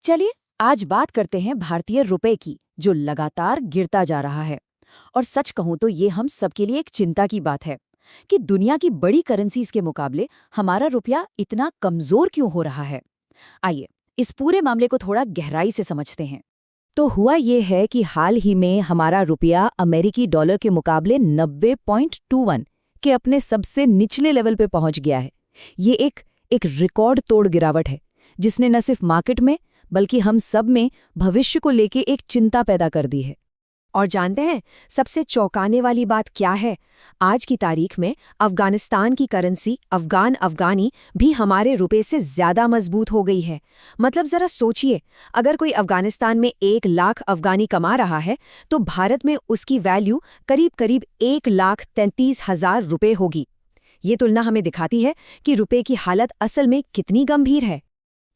चलिए आज बात करते हैं भारतीय रुपए की, जो लगातार गिरता जा रहा है। और सच कहूं तो ये हम सबके लिए एक चिंता की बात है कि दुनिया की बड़ी करेंसीज के मुकाबले हमारा रुपया इतना कमजोर क्यों हो रहा है। आइए इस पूरे मामले को थोड़ा गहराई से समझते हैं। तो हुआ ये है कि हाल ही में हमारा रुपया अमेरिकी डॉलर के मुकाबले 90.21 के अपने सबसे निचले लेवल पे पहुंच गया है। ये एक रिकॉर्ड तोड़ गिरावट है, जिसने न सिर्फ मार्केट में बल्कि हम सब में भविष्य को लेके एक चिंता पैदा कर दी है। और जानते हैं सबसे चौंकाने वाली बात क्या है? आज की तारीख में अफगानिस्तान की करेंसी अफगानी भी हमारे रुपए से ज्यादा मजबूत हो गई है। मतलब जरा सोचिए, अगर कोई अफगानिस्तान में 1 लाख अफगानी कमा रहा है तो भारत में उसकी वैल्यू करीब करीब 1,33,000 रुपए होगी। ये तुलना हमें दिखाती है कि रुपए की हालत असल में कितनी गंभीर है।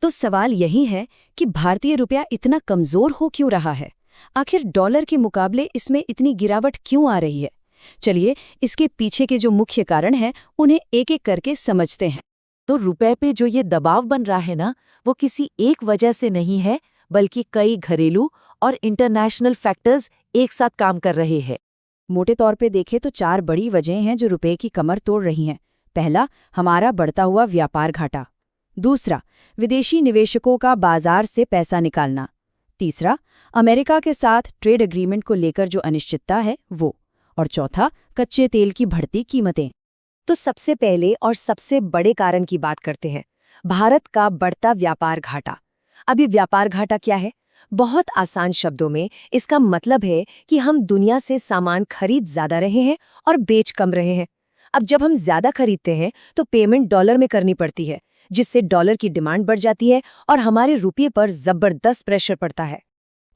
तो सवाल यही है कि भारतीय रुपया इतना कमजोर हो क्यों रहा है। आखिर डॉलर के मुकाबले इसमें इतनी गिरावट क्यों आ रही है। चलिए इसके पीछे के जो मुख्य कारण हैं उन्हें एक एक करके समझते हैं। तो रुपए पे जो ये दबाव बन रहा है ना, वो किसी एक वजह से नहीं है, बल्कि कई घरेलू और इंटरनेशनल फैक्टर्स एक साथ काम कर रहे हैं। मोटे तौर पे देखें तो 4 बड़ी वजहें हैं जो रुपए की कमर तोड़ रही हैं। पहला, हमारा बढ़ता हुआ व्यापार घाटा। दूसरा, विदेशी निवेशकों का बाजार से पैसा निकालना। तीसरा, अमेरिका के साथ ट्रेड एग्रीमेंट को लेकर जो अनिश्चितता है वो। और चौथा, कच्चे तेल की बढ़ती कीमतें। तो सबसे पहले और सबसे बड़े कारण की बात करते हैं, भारत का बढ़ता व्यापार घाटा। अब ये व्यापार घाटा क्या है? बहुत आसान शब्दों में इसका मतलब है कि हम दुनिया से सामान खरीद ज्यादा रहे हैं और बेच कम रहे हैं। अब जब हम ज्यादा खरीदते हैं तो पेमेंट डॉलर में करनी पड़ती है, जिससे डॉलर की डिमांड बढ़ जाती है और हमारे रुपये पर जबरदस्त प्रेशर पड़ता है।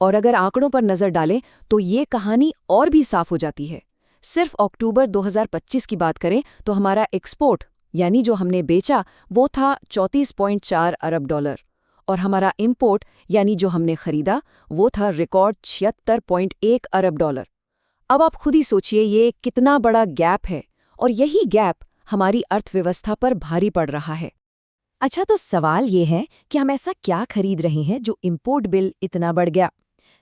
और अगर आंकड़ों पर नजर डालें तो ये कहानी और भी साफ हो जाती है। सिर्फ अक्टूबर 2025 की बात करें तो हमारा एक्सपोर्ट यानी जो हमने बेचा वो था 34.4 अरब डॉलर, और हमारा इंपोर्ट यानी जो हमने खरीदा वो था रिकॉर्ड 76.1 अरब डॉलर। अब आप खुद ही सोचिए ये कितना बड़ा गैप है, और यही गैप हमारी अर्थव्यवस्था पर भारी पड़ रहा है। अच्छा, तो सवाल ये है कि हम ऐसा क्या खरीद रहे हैं जो इंपोर्ट बिल इतना बढ़ गया।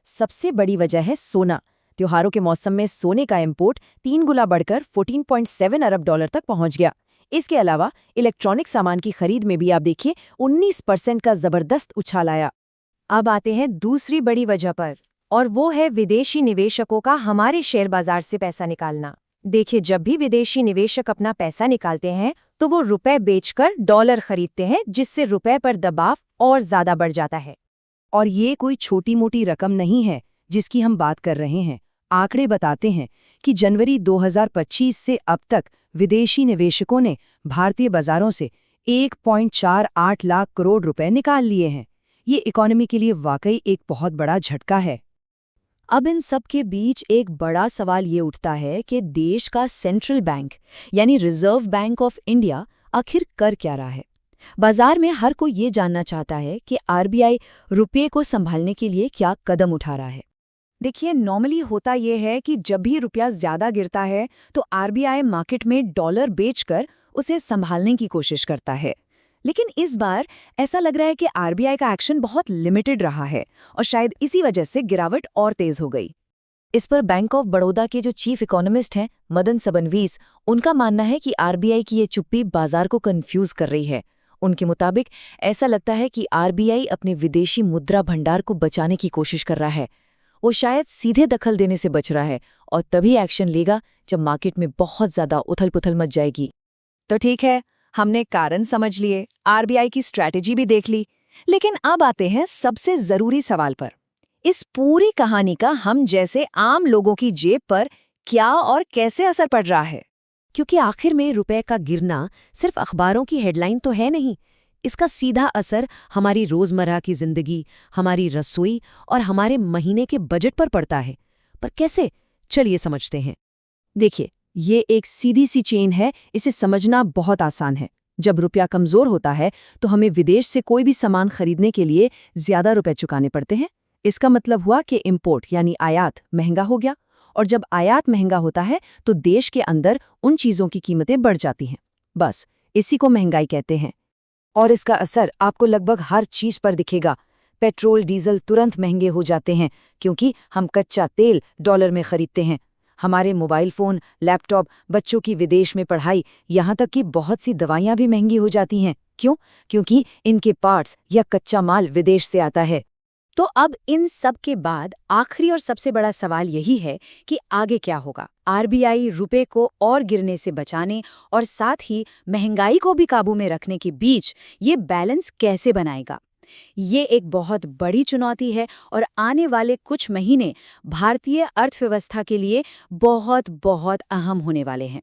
सबसे बड़ी वजह है सोना। त्योहारों के मौसम में सोने का इंपोर्ट 3 गुना बढ़कर 14.7 अरब डॉलर तक पहुंच गया। इसके अलावा इलेक्ट्रॉनिक सामान की खरीद में भी आप देखिए 19% का जबरदस्त उछाल आया। अब आते हैं दूसरी बड़ी वजह पर, और वो है विदेशी निवेशकों का हमारे शेयर बाजार से पैसा निकालना। देखिए, जब भी विदेशी निवेशक अपना पैसा निकालते हैं तो वो रुपए बेचकर डॉलर खरीदते हैं, जिससे रुपए पर दबाव और ज्यादा बढ़ जाता है। और ये कोई छोटी मोटी रकम नहीं है जिसकी हम बात कर रहे हैं। आंकड़े बताते हैं कि जनवरी 2025 से अब तक विदेशी निवेशकों ने भारतीय बाजारों से 1.48 लाख करोड़ रुपए निकाल लिए हैं। ये इकोनॉमी के लिए वाकई एक बहुत बड़ा झटका है। अब इन सब के बीच एक बड़ा सवाल ये उठता है कि देश का सेंट्रल बैंक यानी रिजर्व बैंक ऑफ इंडिया आखिर कर क्या रहा है। बाजार में हर कोई ये जानना चाहता है कि आरबीआई रुपये को संभालने के लिए क्या कदम उठा रहा है। देखिए, नॉर्मली होता ये है कि जब भी रुपया ज्यादा गिरता है तो आरबीआई मार्केट में डॉलर बेचकर उसे संभालने की कोशिश करता है। लेकिन इस बार ऐसा लग रहा है कि आरबीआई का एक्शन बहुत लिमिटेड रहा है, और शायद इसी वजह से गिरावट और तेज हो गई। इस पर बैंक ऑफ बड़ौदा के जो चीफ इकोनॉमिस्ट हैं मदन सबनवीस, उनका मानना है कि आरबीआई की ये चुप्पी बाजार को कंफ्यूज कर रही है। उनके मुताबिक ऐसा लगता है कि आरबीआई अपने विदेशी मुद्रा भंडार को बचाने की कोशिश कर रहा है। वो शायद सीधे दखल देने से बच रहा है और तभी एक्शन लेगा जब मार्केट में बहुत ज्यादा उथल-पुथल मच जाएगी। तो ठीक है, हमने कारण समझ लिए, आरबीआई की स्ट्रैटेजी भी देख ली, लेकिन अब आते हैं सबसे जरूरी सवाल पर। इस पूरी कहानी का हम जैसे आम लोगों की जेब पर क्या और कैसे असर पड़ रहा है। क्योंकि आखिर में रुपए का गिरना सिर्फ अखबारों की हेडलाइन तो है नहीं, इसका सीधा असर हमारी रोजमर्रा की जिंदगी, हमारी रसोई और हमारे महीने के बजट पर पड़ता है। पर कैसे, चलिए समझते हैं। देखिए, ये एक सीधी सी चेन है, इसे समझना बहुत आसान है। जब रुपया कमजोर होता है तो हमें विदेश से कोई भी सामान खरीदने के लिए ज्यादा रुपए चुकाने पड़ते हैं। इसका मतलब हुआ कि इंपोर्ट यानी आयात महंगा हो गया, और जब आयात महंगा होता है तो देश के अंदर उन चीजों की कीमतें बढ़ जाती हैं। बस इसी को महंगाई कहते हैं। और इसका असर आपको लगभग हर चीज पर दिखेगा। पेट्रोल डीजल तुरंत महंगे हो जाते हैं क्योंकि हम कच्चा तेल डॉलर में खरीदते हैं। हमारे मोबाइल फ़ोन, लैपटॉप, बच्चों की विदेश में पढ़ाई, यहाँ तक कि बहुत सी दवाइयाँ भी महंगी हो जाती हैं। क्यों? क्योंकि इनके पार्ट्स या कच्चा माल विदेश से आता है। तो अब इन सब के बाद आखिरी और सबसे बड़ा सवाल यही है कि आगे क्या होगा। आरबीआई रुपए को और गिरने से बचाने और साथ ही महंगाई को भी काबू में रखने के बीच ये बैलेंस कैसे बनाएगा? ये एक बहुत बड़ी चुनौती है और आने वाले कुछ महीने भारतीय अर्थव्यवस्था के लिए बहुत बहुत अहम होने वाले हैं।